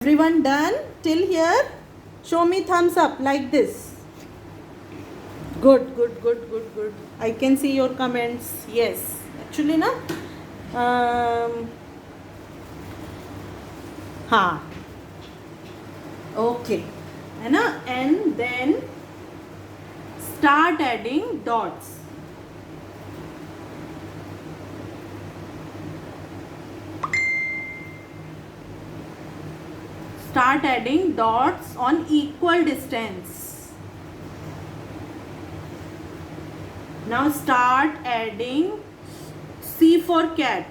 Everyone done till here? Show me thumbs up like this. Good, good, good, good, good. I can see your comments. Yes. Actually, na? Ha. Okay. है ना? And then start adding dots. Start adding dots on equal distance. Now start adding C for cat.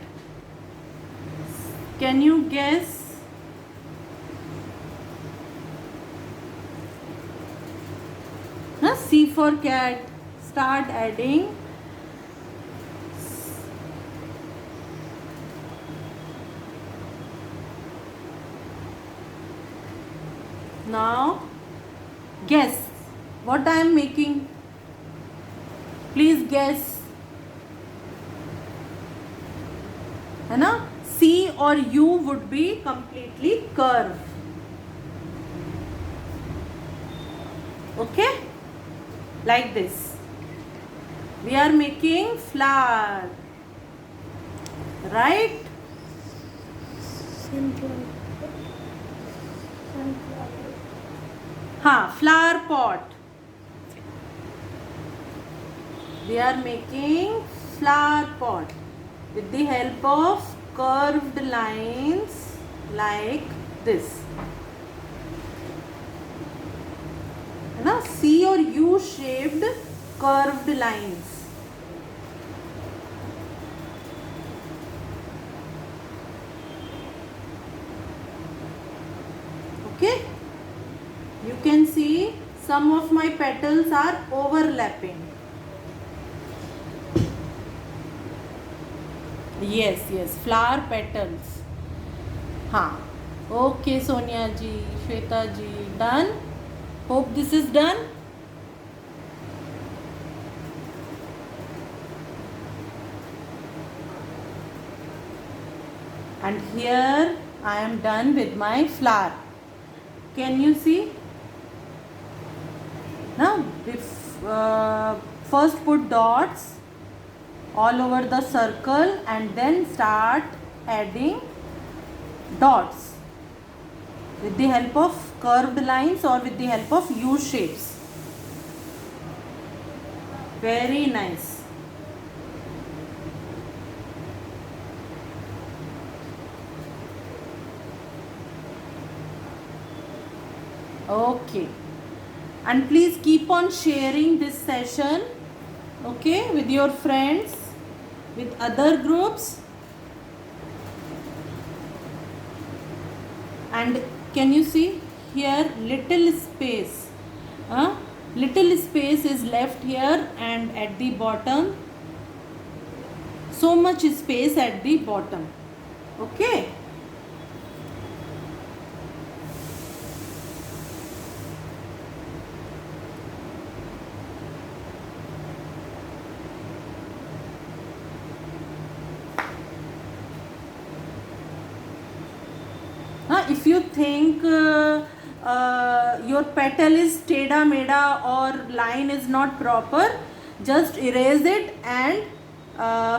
Can you guess? C for cat. Start adding. Now guess what I am making. Please guess. है ना? C or U would be completely curved. Okay? Like this. We are making flower. Right? Flower pot. We are making flower pot with the help of curved lines like this. ना C or U shaped curved lines. Okay, you can see some of my petals are overlapping. Yes, flower petals. Okay, Sonia ji, Shweta ji, done. Hope this is done. And here I am done with my flower. Can you see? Now, first put dots all over the circle and then start adding dots with the help of curved lines or with the help of U shapes. Very nice. Okay, and please keep on sharing this session, okay, with your friends, with other groups. And can you see here little space? Little space is left here and at the bottom. So much space at the bottom. Okay. If you think your petal is teda meda or line is not proper, just erase it and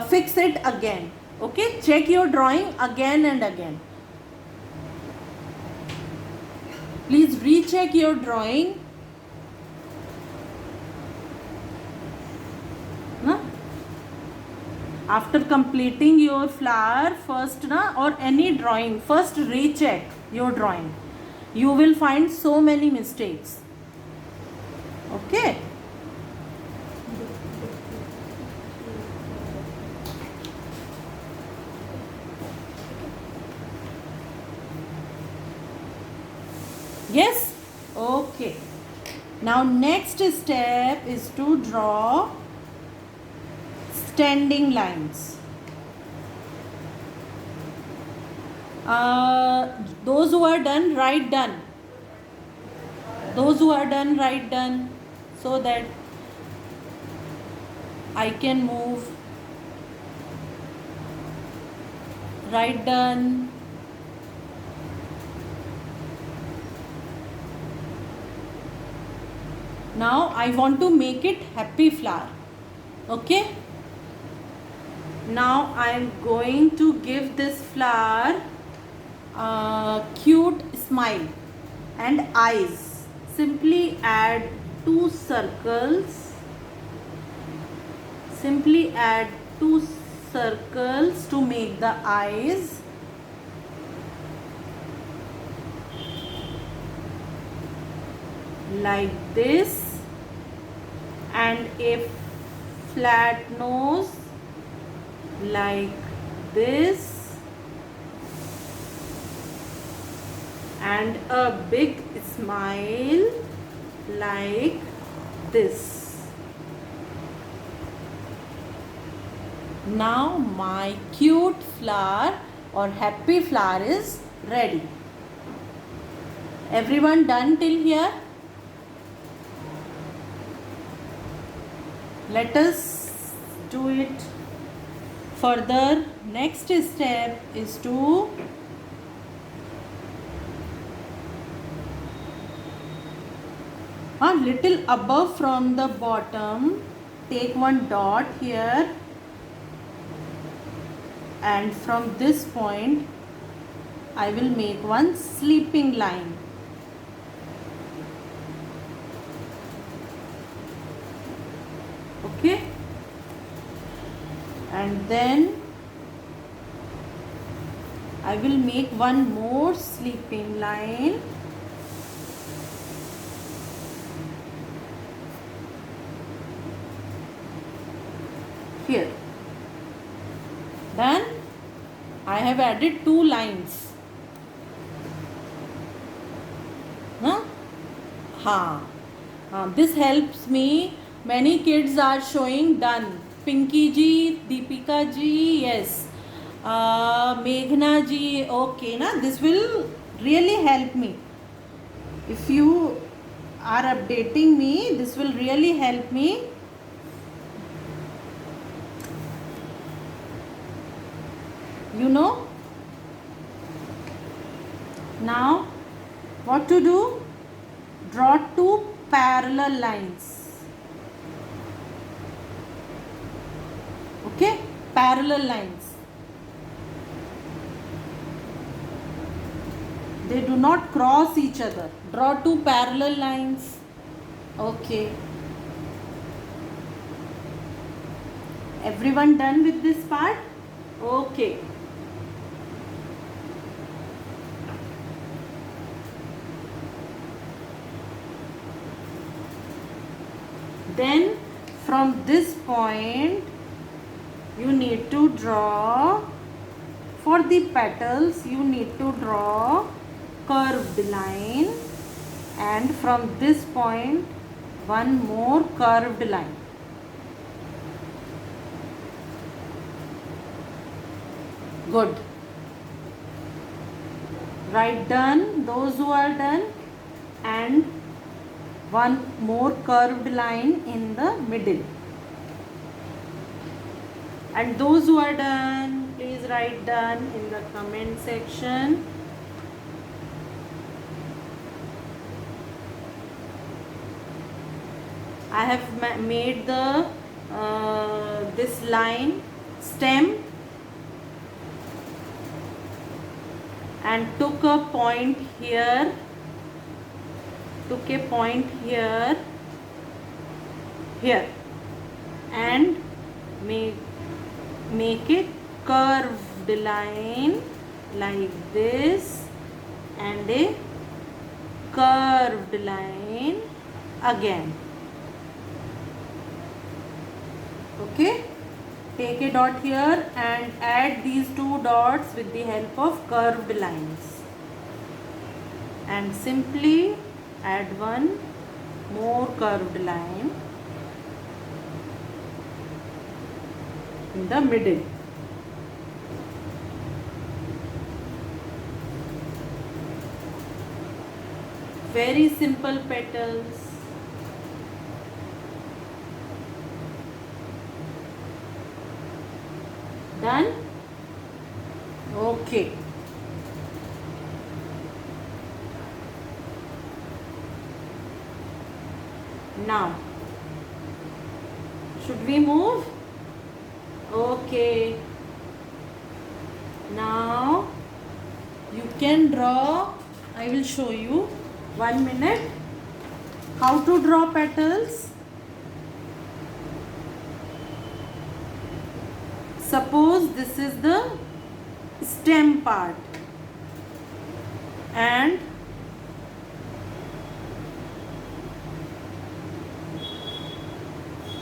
fix it again. Okay, check your drawing again and again. Please recheck your drawing. After completing your flower, first or any drawing, first recheck your drawing. You will find so many mistakes. Okay. Yes? Okay. Now next step is to draw standing lines. Those who are done, write done. Those who are done, write done, so that I can move. Write done. Now I want to make it happy flower. Okay. Now I am going to give this flower a cute smile and eyes. Simply add two circles. Simply add two circles to make the eyes. Like this, and a flat nose like this, and a big smile like this. Now my cute flower or happy flower is ready. Everyone done till here? Let us do it further. Next step is to a little above from the bottom, take one dot here, and from this point I will make one sleeping line. Okay, and then I will make one more sleeping line. Here. Then I have added two lines. This helps me. Many kids are showing done. Pinky ji, Deepika ji, yes. Meghna ji, okay. This will really help me. If you are updating me, this will really help me. You know. Now, what to do? Draw two parallel lines. Okay, parallel lines. They do not cross each other. Draw two parallel lines. Okay. Everyone done with this part? Okay. Then from this point you need to draw, for the petals you need to draw curved line, and from this point one more curved line. Good. Right, done. Those who are done, and one more curved line in the middle. And those who are done, please write done in the comment section. I have made the this line stem and took a point here, here, and make it curved line like this, and a curved line again. Okay, take a dot here and add these two dots with the help of curved lines, and simply add one more curved line in the middle. Very simple petals. Done? Okay. Now, should we move? Okay. Now you can draw. I will show you. 1 minute. How to draw petals? Suppose this is the stem part and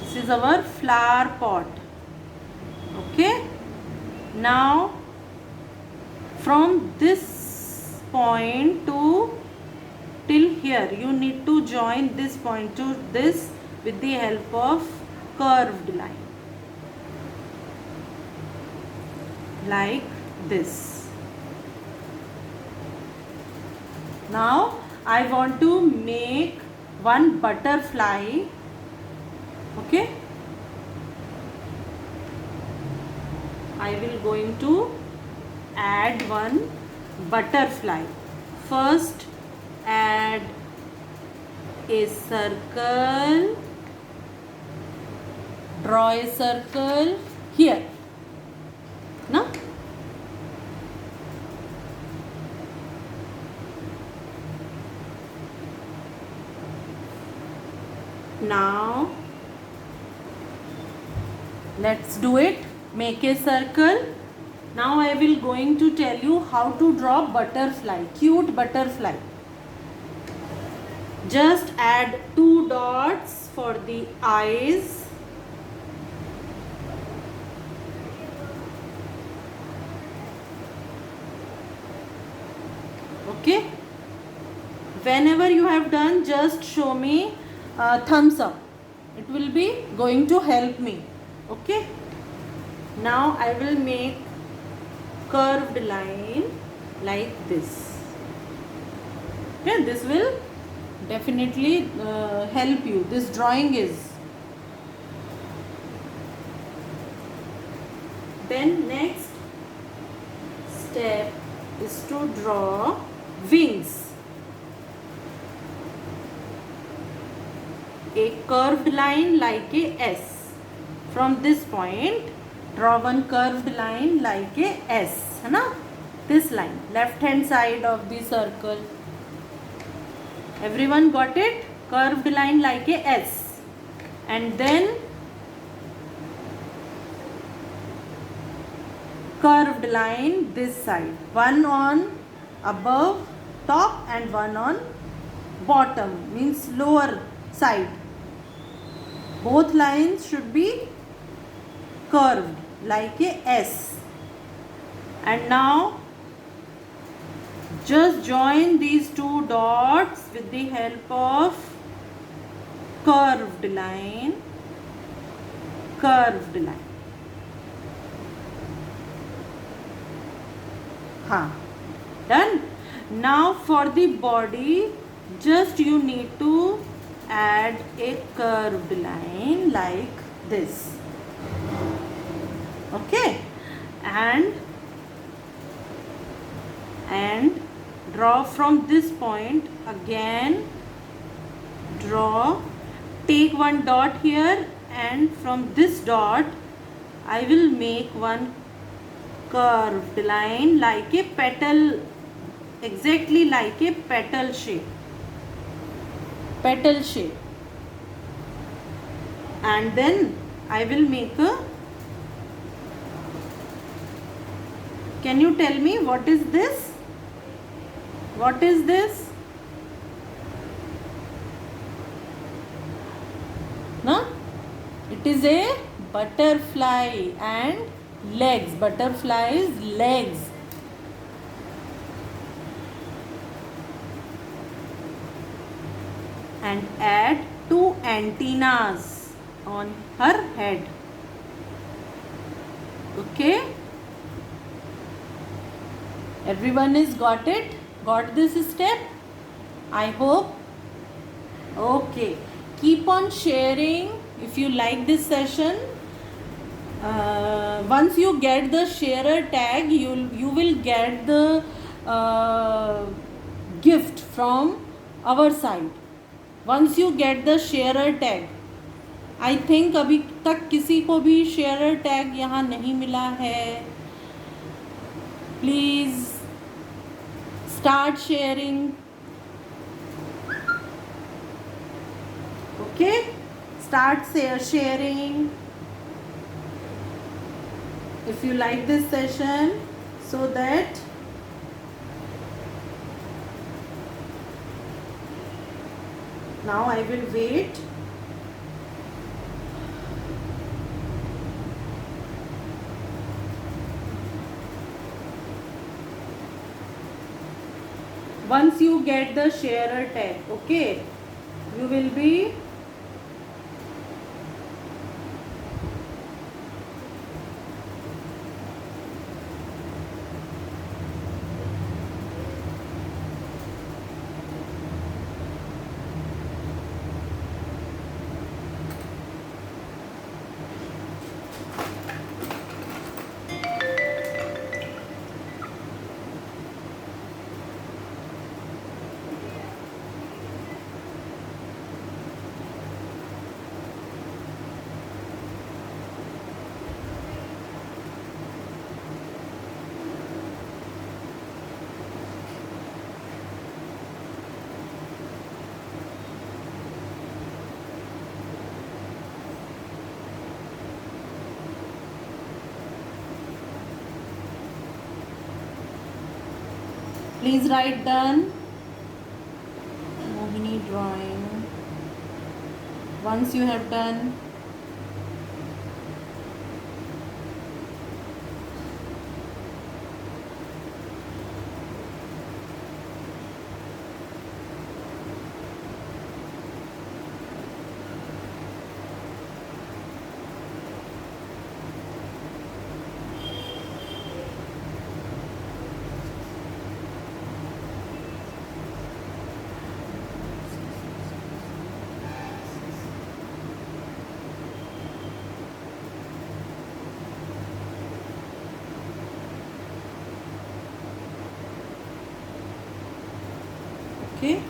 this is our flower pot. Okay. Now from this point to till here you need to join this point to this with the help of curved line like this. Now I want to make one butterfly. Okay, I will going to add one butterfly. First add a circle, draw a circle here. No? Now let's do it. Make a circle. Now I will going to tell you how to draw butterfly, cute butterfly. Just add 2 dots for the eyes. Okay. Whenever you have done, just show me thumbs up. It will be going to help me. Okay. Now I will make curved line like this. Okay, this will definitely help you. This drawing is. Then next step is to draw wings. A curved line like a S. From this point, draw one curved line like a S. है ना? This line, left hand side of the circle. Everyone got it? Curved line like a S. And then curved line this side. One on above top and one on bottom, means lower side. Both lines should be curved like a S. And now just join these 2 dots with the help of curved line, curved line. Done. Now for the body, just you need to add a curved line like this. Okay, and draw from this point again. Draw, take one dot here, and from this dot I will make one curved line like a petal, exactly like a petal shape. Petal shape. And then I will make a, can you tell me what is this? What is this? No? It is a butterfly and legs. Butterfly's legs. And add 2 antennas on her head. Okay? Everyone is got it? Got this step? I hope. Okay. Keep on sharing if you like this session. Once you get the sharer tag, you will get the gift from our side. Once you get the sharer tag, I think अभी तक किसी को भी शेयरर tag यहाँ नहीं मिला है. Please start sharing. Okay, start sharing if you like this session, so that now I will wait. Once you get the sharer tag, okay, you will be please write done. Mohini drawing. Once you have done, okay,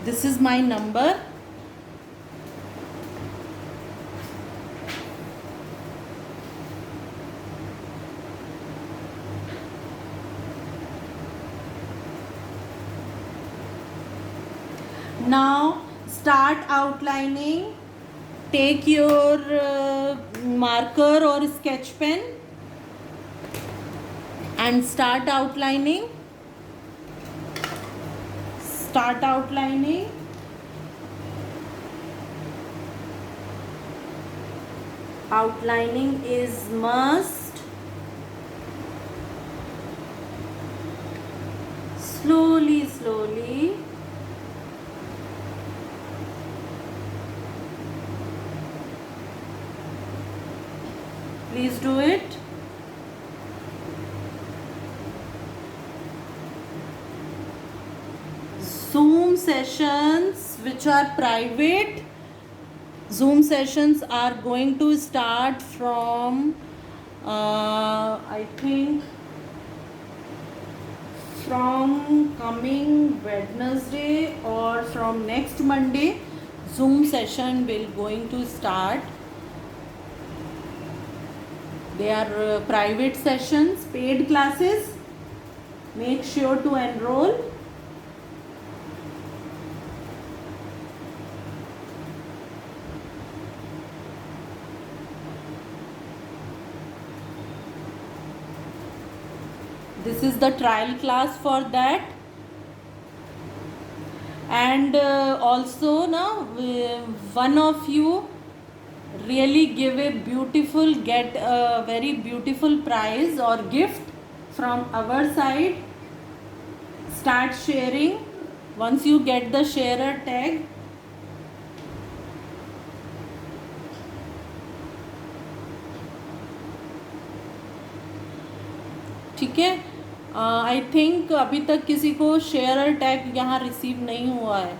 this is my number. Now start outlining. Take your marker or sketch pen and start outlining. Start outlining. Outlining is must. Slowly, slowly. Please do it. Zoom sessions which are private, Zoom sessions are going to start from I think from coming Wednesday or from next Monday. Zoom session will going to start. They are private sessions, paid classes. Make sure to enroll. This is the trial class for that. And also now one of you really give a beautiful, get a very beautiful prize or gift from our side. Start sharing. Once you get the sharer tag, ठीक है. आई think अभी तक किसी को शेयरर tag यहाँ receive नहीं हुआ है.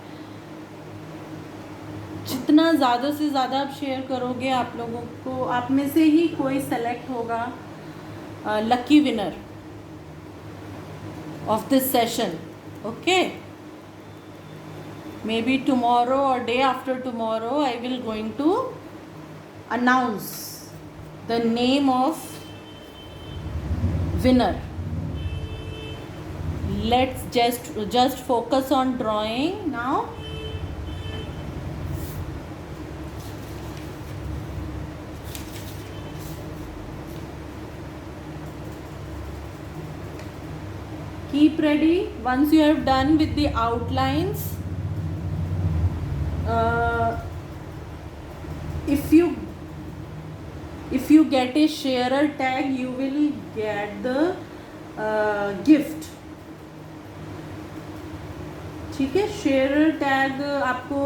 जितना ज़्यादा से ज़्यादा आप शेयर करोगे, आप लोगों को, आप में से ही कोई सेलेक्ट होगा lucky winner of this session. Okay, maybe tomorrow or day after tomorrow I will going to announce the name of winner. Let's just focus on drawing now. Keep ready. Once you have done with the outlines, if you get a sharer tag, you will get the gift. ठीक है, share tag आपको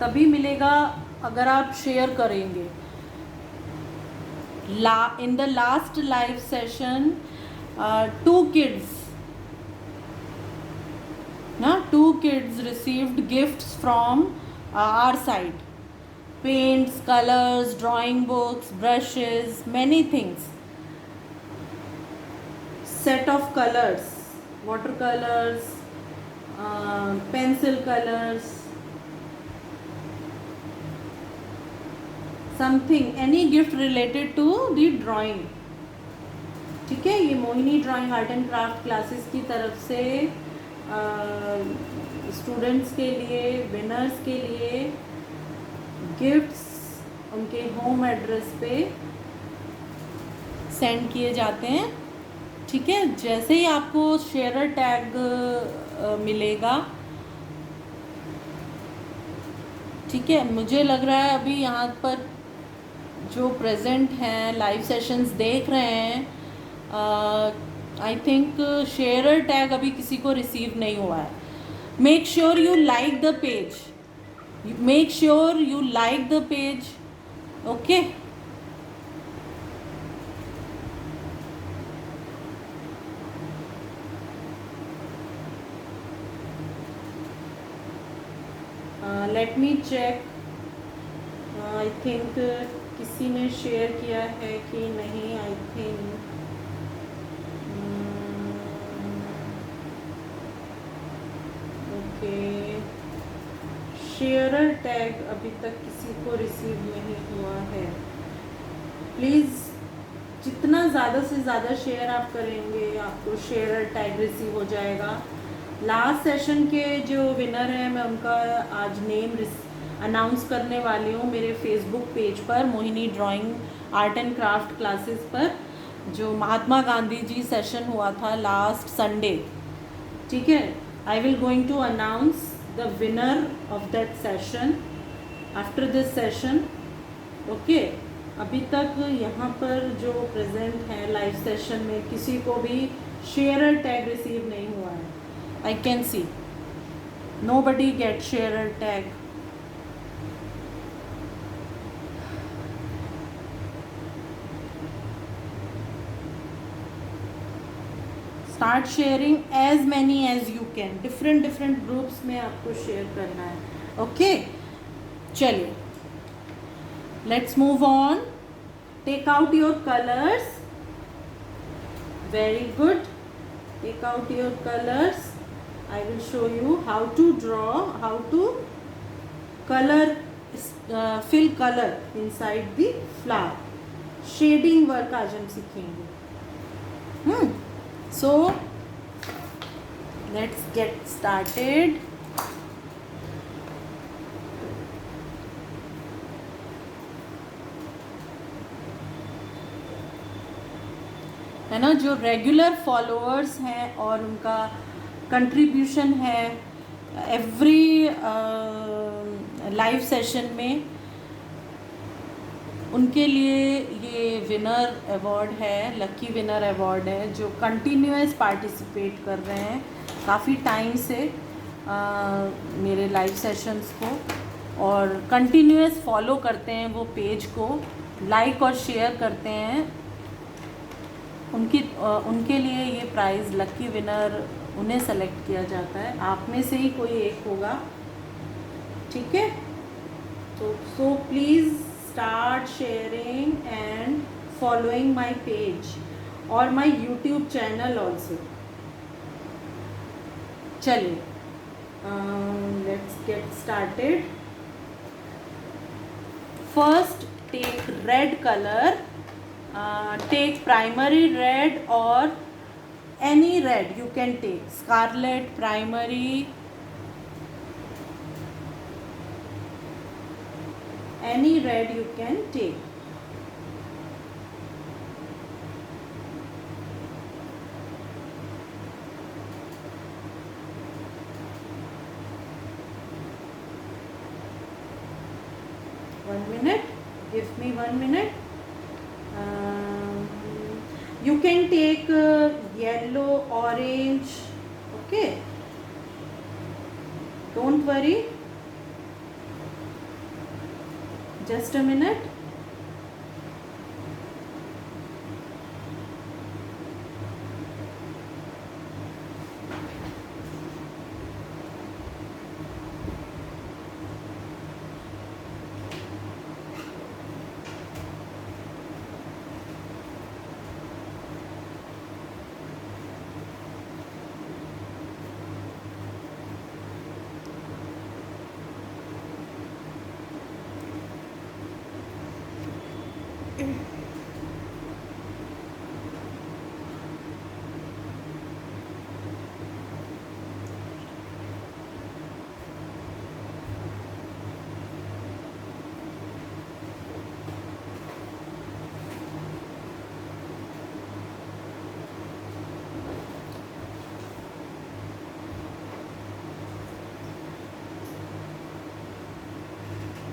तभी मिलेगा अगर आप share करेंगे. In the last live session, 2 kids received gifts from our side. Paints, colors, drawing books, brushes, many things. Set of colors, watercolors, pencil colors, something, any gift related to the drawing. ठीक है, ये Mohini drawing art and craft classes की तरफ से students के लिए, winners के लिए गिफ्ट्स उनके होम एड्रेस पे सेंड किए जाते हैं. ठीक है, जैसे ही आपको शेयर टैग मिलेगा, ठीक है, मुझे लग रहा है अभी यहाँ पर जो प्रेजेंट हैं, लाइव सेशंस देख रहे हैं, आई थिंक शेयर टैग अभी किसी को रिसीव नहीं हुआ है. Make sure you like the page, make sure you like the page. Okay, let me check. I think किसी ने शेयर किया है कि नहीं. I think okay, sharer tag अभी तक किसी को रिसीव नहीं हुआ है. प्लीज़ जितना ज़्यादा से ज़्यादा शेयर आप करेंगे, आपको शेयरर टैग रिसीव हो जाएगा. लास्ट सेशन के जो विनर हैं, मैं उनका आज नेम अनाउंस करने वाली हूँ मेरे फेसबुक पेज पर, Mohini drawing art and craft classes पर, जो महात्मा गांधी जी सेशन हुआ था लास्ट संडे. ठीक है, I will going to announce the winner of that session after this session. Okay, अभी तक यहाँ पर जो प्रेजेंट हैं लाइव सेशन में किसी को भी शेयरर टैग रिसीव नहीं हुआ है. I can see nobody get sharer tag. Start sharing as many as you can. different groups में आपको share करना है. Okay, चलिए, let's move on. Take out your colors. Very good. Take out your colors. I will show you how to draw, how to color, fill color inside the flower. Shading work आज हम सीखेंगे. So let's get started. है ना, जो regular followers हैं और उनका contribution है एवरी लाइव सेशन में, उनके लिए ये विनर अवार्ड है, लकी विनर अवार्ड है, जो कंटिन्यूअस पार्टिसिपेट कर रहे हैं काफ़ी टाइम से मेरे लाइव सेशंस को, और कंटिन्यूअस फॉलो करते हैं वो पेज को, लाइक और शेयर करते हैं. उनके लिए ये प्राइज़ लकी विनर उन्हें सेलेक्ट किया जाता है. आप में से ही कोई एक होगा. ठीक है, तो so please start sharing and following my page और माय यूट्यूब चैनल ऑल्सो. चलिए, Let's get started. First, take red color. Take primary red or any red you can take. Scarlet, primary, any red you can take. One minute. Give me 1 minute. You can take yellow, orange. Okay. Don't worry. Just a minute.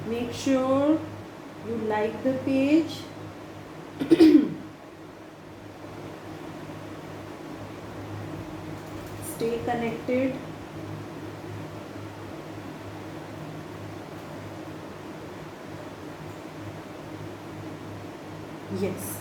Make sure you like the page. Stay connected. Yes.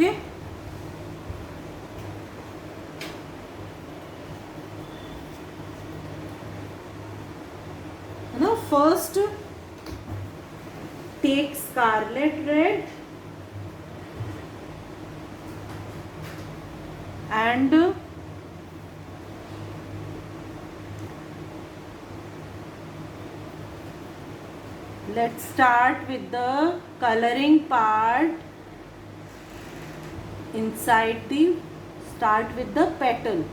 Okay. Now first take scarlet red and let's start with the coloring part. Inside the start with the petal.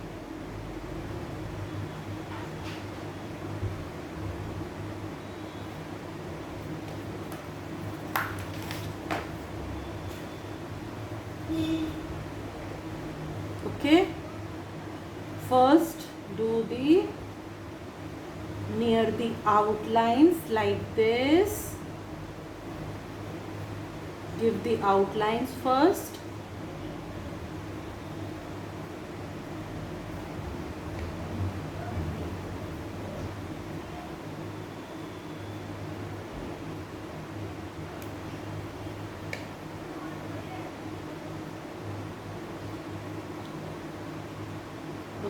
Okay, first do the near the outlines like this. Give the outlines first.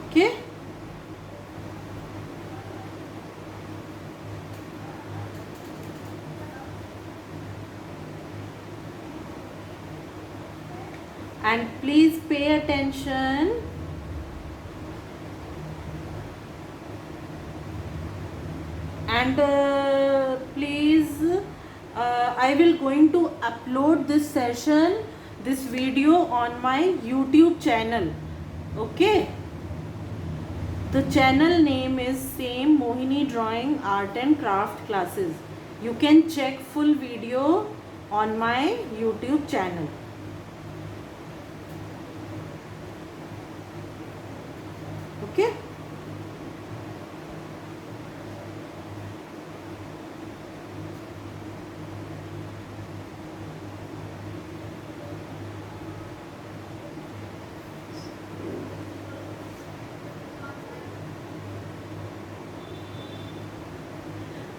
Okay. And please pay attention. And please I will going to upload this session, this video on my YouTube channel. Okay. The channel name is same, Mohini Drawing Art and Craft Classes. You can check full video on my YouTube channel. Okay.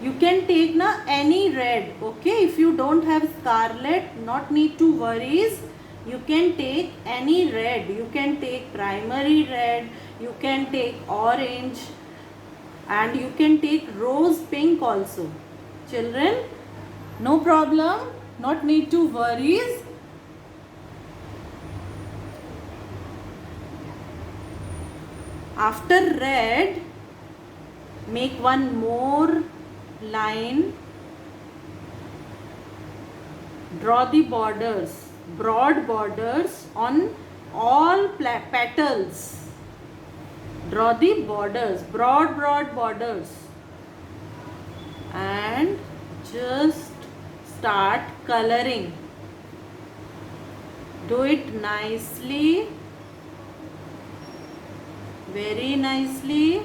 You can take na any red. Okay, if you don't have scarlet, not need to worries. You can take any red. You can take primary red, you can take orange, and you can take rose pink also. Children, no problem, not need to worry. After red, make one more line. Draw the borders, broad borders on all petals. Draw the borders, broad borders, and just start coloring. Do it nicely, very nicely.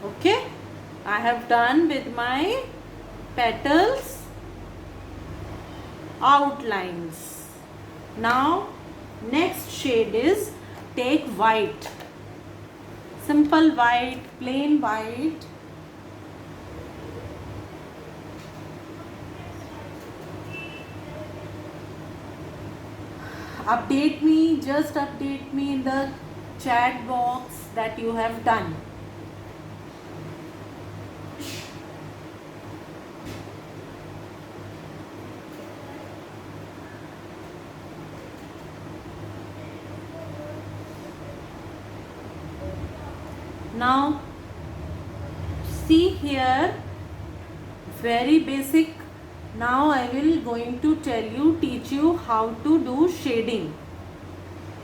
Okay, I have done with my petals outlines. Now next shade is, take white, simple white, plain white. Update me, just update me in the chat box that you have done. Now see here, very basic. Now I will going to teach you how to do shading.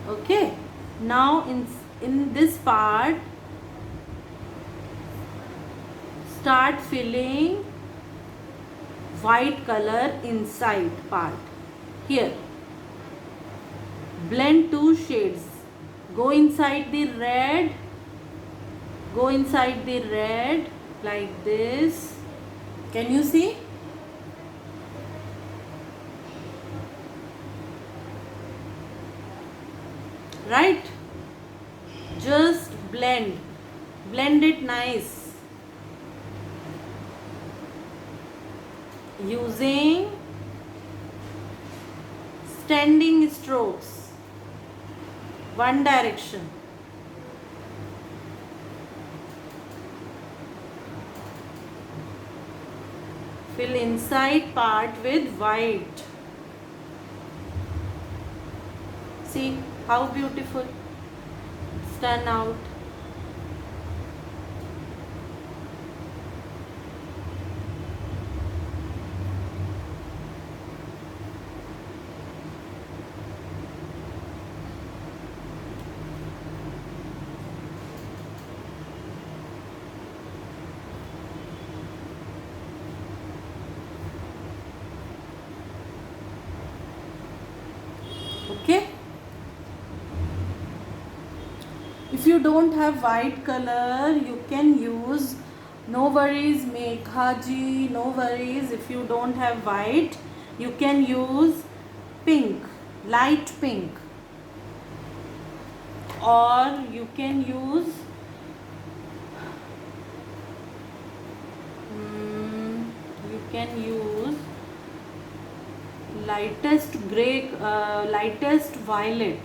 Okay, now in this part, start filling white color inside part. Here, blend two shades, go inside the red, go inside the red like this. Can you see? Right? Just blend it nice using standing strokes, one direction. Fill inside part with white. See how beautiful it's turned out. Okay, if you don't have white color, you can use, no worries Meghaji, no worries. If you don't have white, you can use pink, light pink, or you can use lightest gray, lightest violet.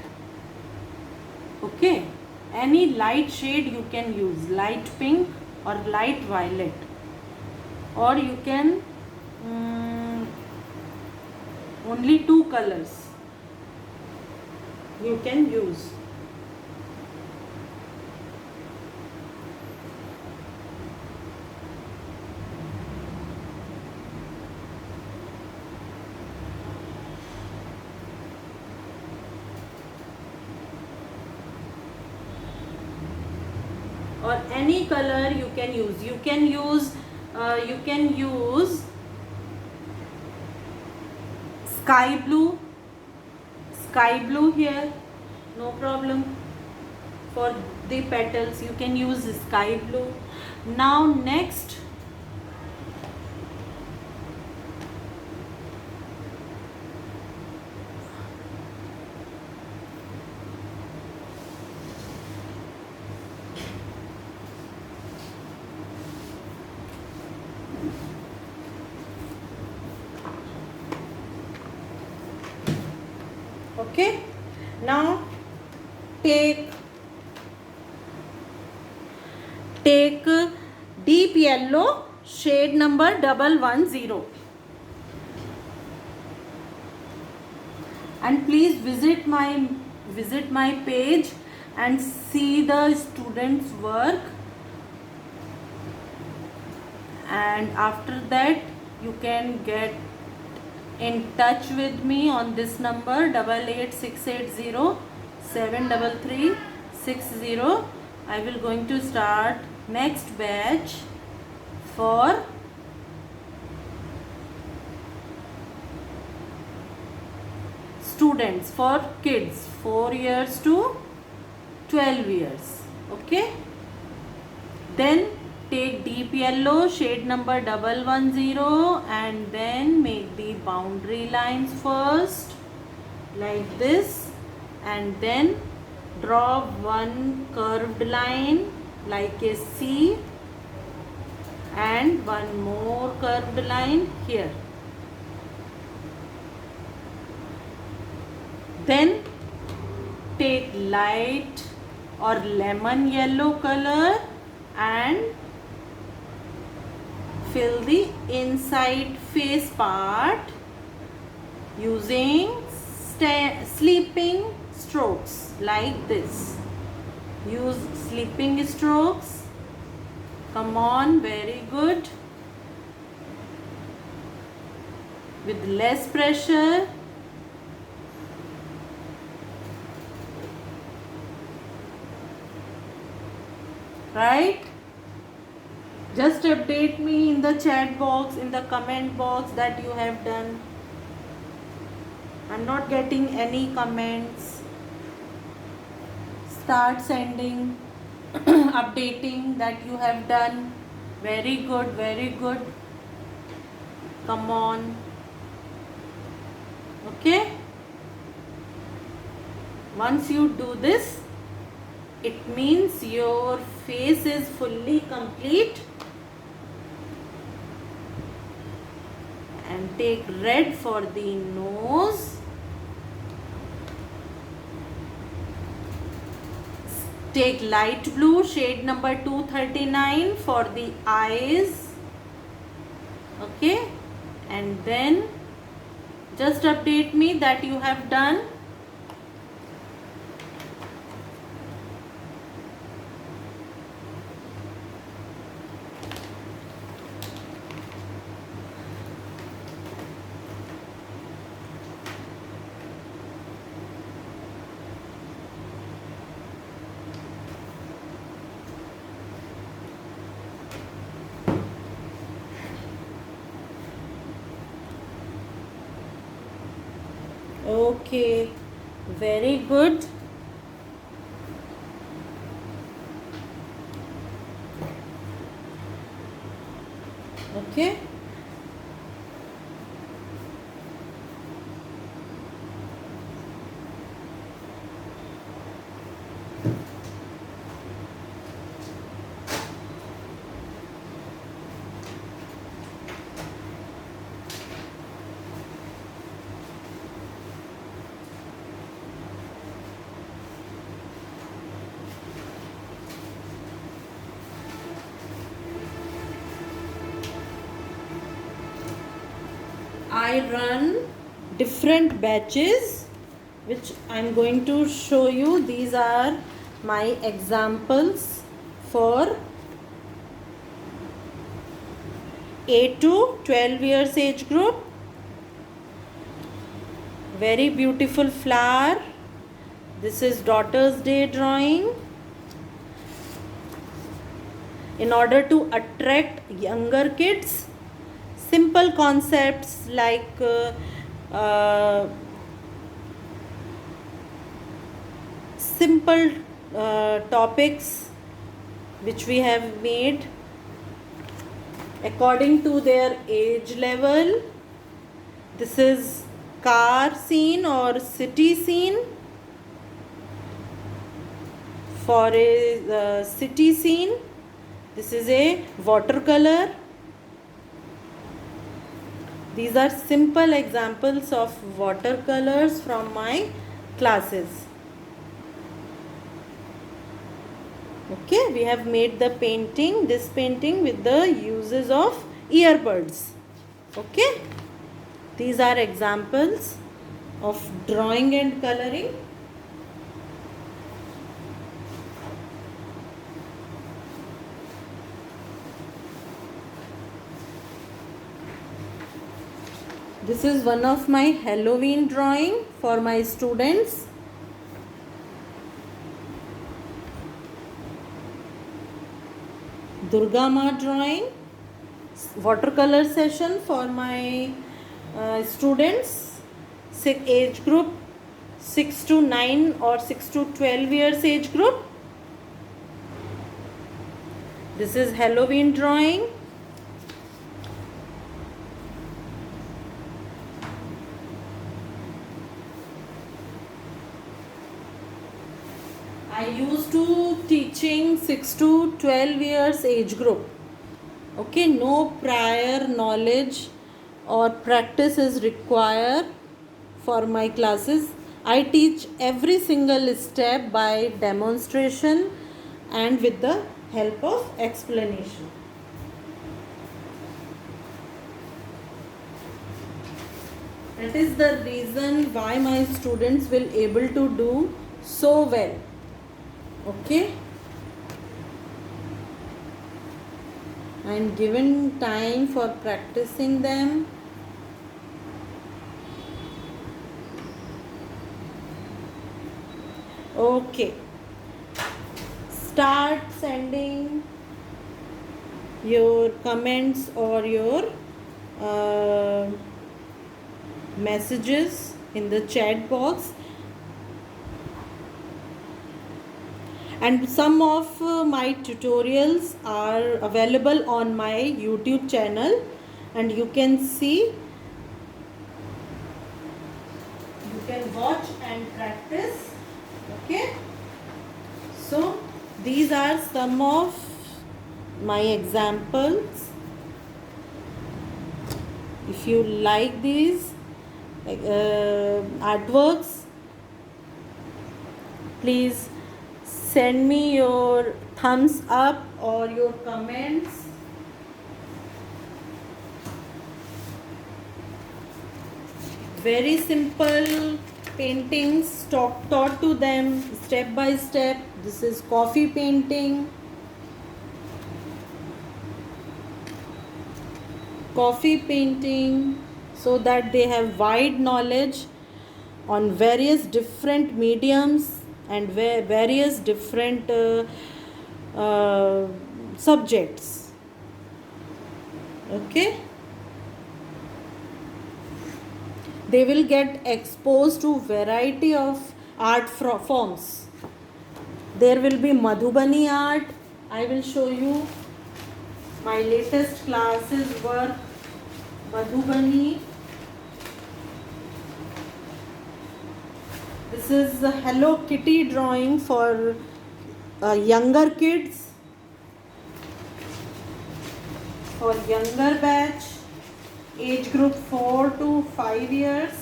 Okay, any light shade you can use, light pink or light violet, or you can only two colors you can use. Or any color you can use. You can use sky blue, sky blue here, no problem. For the petals you can use sky blue. Now next, okay, now take deep yellow shade number 110, and please visit my page and see the students work, and after that you can get in touch with me on this number 8868073360. I will going to start next batch for students, for kids 4 years to 12 years. Okay, then take deep yellow shade number 110 and then make the boundary lines first like this, and then draw one curved line like a C and one more curved line here. Then take light or lemon yellow color and fill the inside face part using sleeping strokes like this. Use sleeping strokes. Come on, very good. With less pressure. Right? Just update me in the chat box, in the comment box that you have done. I'm not getting any comments. Start sending, updating that you have done. Very good, very good. Come on. Okay? Once you do this, it means your face is fully complete. And take red for the nose. Take light blue shade number 239 for the eyes. Okay, and then just update me that you have done. Okay, very good. Okay. I run different batches which I'm going to show you. These are my examples for 8 to 12 years age group. Very beautiful flower. This is Daughter's Day drawing. In order to attract younger kids, simple concepts like simple topics which we have made according to their age level. This is car scene or city scene. For a city scene, this is a watercolor. These are simple examples of watercolors from my classes. Okay, we have made the painting, this painting with the uses of earbuds. Okay, these are examples of drawing and coloring. This is one of my Halloween drawing for my students. Durga Ma drawing, watercolor session for my students, age group 6 to 9 or 6 to 12 years age group. This is Halloween drawing. I used to teaching 6 to 12 years age group. Okay, no prior knowledge or practice is required for my classes. I teach every single step by demonstration and with the help of explanation. That is the reason why my students will able to do so well. Okay, I am given time for practicing them. Okay, start sending your comments or your messages in the chat box. And some of my tutorials are available on my YouTube channel, and you can see, you can watch and practice. Okay, so these are some of my examples. If you like these artworks, please send me your thumbs up or your comments. Very simple paintings taught to them step by step. This is coffee painting. Coffee painting, so that they have wide knowledge on various different mediums and various different subjects. Okay, they will get exposed to variety of art forms. There will be Madhubani art. I will show you my latest classes work. Madhubani. This is the Hello Kitty drawing for younger kids, for younger batch, age group 4 to 5 years.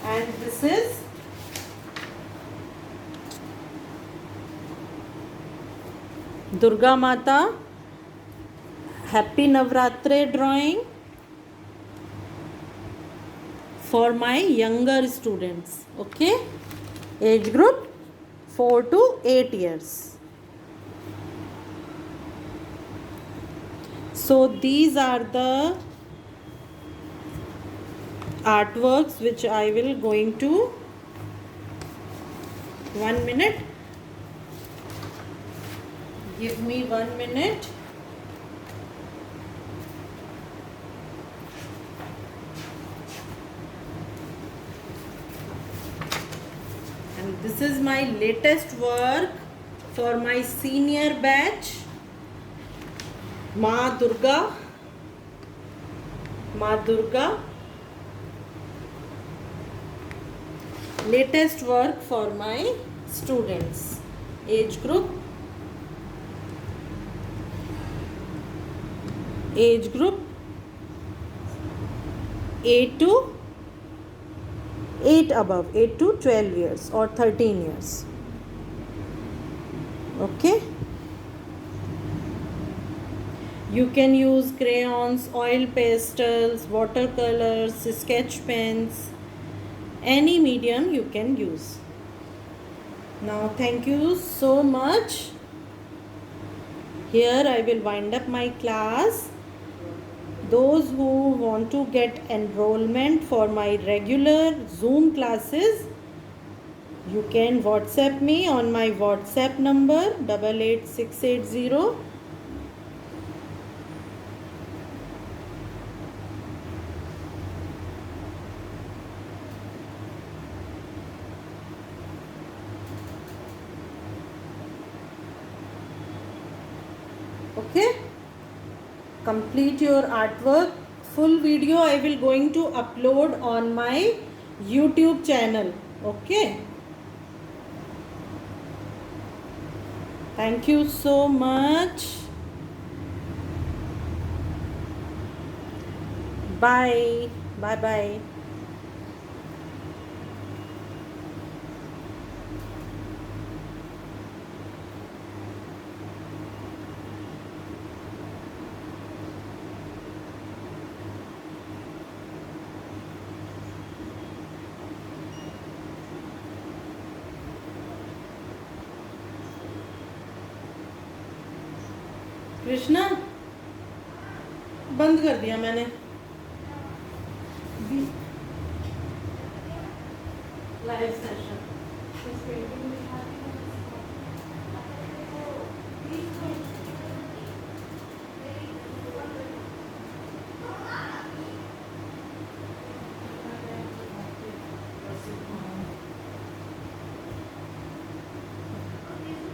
And this is Durga Mata Happy Navratri drawing for my younger students. Okay, age group 4 to 8 years. So these are the artworks which I will going to 1 minute. Give me 1 minute. I'm This is my latest work for my senior batch. माँ Durga, latest work for my students, age group eight to 12 years or 13 years. Okay, you can use crayons, oil pastels, watercolors, sketch pens, any medium you can use. Now thank you so much. Here I will wind up my class. Those who want to get enrollment for my regular Zoom classes, you can WhatsApp me on my WhatsApp number 88680. Okay, complete your artwork. Full video I will going to upload on my YouTube channel. Okay, thank you so much. Bye bye. Krishna, बंद कर दिया मैंने live session.